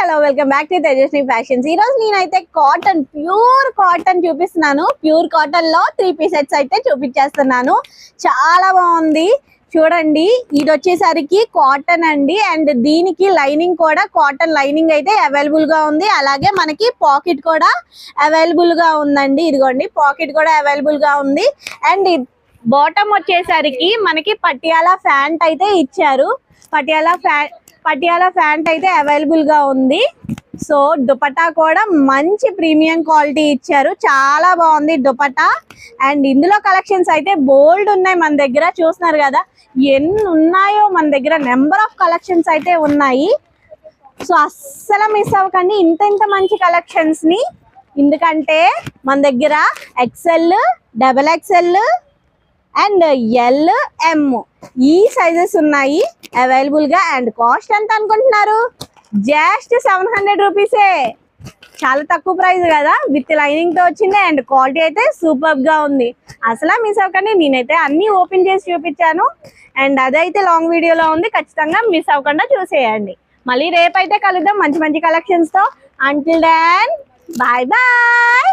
Hello welcome back to Tejaswi fashions. ఈ రోజు నేనైతే కాటన్ ప్యూర్ కాటన్ చూపిస్తున్నాను. ప్యూర్ కాటన్ లో 3 పీస్ సెట్స్ అయితే చూపించేస్తున్నాను. చాలా బాగుంది చూడండి. ఇది వచ్చేసరికి కాటన్ అండి, అండ్ దీనికి లైనింగ్ కూడా కాటన్ లైనింగ్ అయితే అవైలబుల్ గా ఉంది. అలాగే మనకి పాకెట్ కూడా అవైలబుల్ గా ఉందండి. ఇదిగోండి పాకెట్ కూడా అవైలబుల్ గా ఉంది. అండ్ బాటమ్ వచ్చేసరికి మనకి పటియాలా ఫ్యాంట్ అయితే ఇచ్చారు. పటియాలా ఫ్యాంట్ అయితే అవైలబుల్ గా ఉంది. సో దుపట్టా కూడా మంచి ప్రీమియం క్వాలిటీ ఇచ్చారు. చాలా బాగుంది దుపట్టా. అండ్ ఇందులో కలెక్షన్స్ అయితే బోల్డ్ ఉన్నాయి మన దగ్గర. చూస్తున్నారు కదా ఎన్ని ఉన్నాయో మన దగ్గర. నెంబర్ ఆఫ్ కలెక్షన్స్ అయితే ఉన్నాయి. సో అస్సలు మిస్ అవ్వకండి ఇంత మంచి కలెక్షన్స్ ని. ఎందుకంటే మన దగ్గర XL, XXL and L, M ఈ సైజెస్ ఉన్నాయి అవైలబుల్ గా. అండ్ కాస్ట్ ఎంత అనుకుంటున్నారు? జస్ట్ 700 రూపీసే. చాలా తక్కువ ప్రైస్ కదా, విత్ లైనింగ్ తో వచ్చింది. అండ్ క్వాలిటీ అయితే సూపర్ గా ఉంది. అసలు మిస్ అవ్వకండి. నేనైతే అన్ని ఓపెన్ చేసి చూపించాను, అండ్ అదైతే లాంగ్ వీడియోలో ఉంది. ఖచ్చితంగా మిస్ అవ్వకుండా చూసేయండి. మళ్ళీ రేపైతే కలుద్దాం మంచి కలెక్షన్స్ తో. Until then bye bye.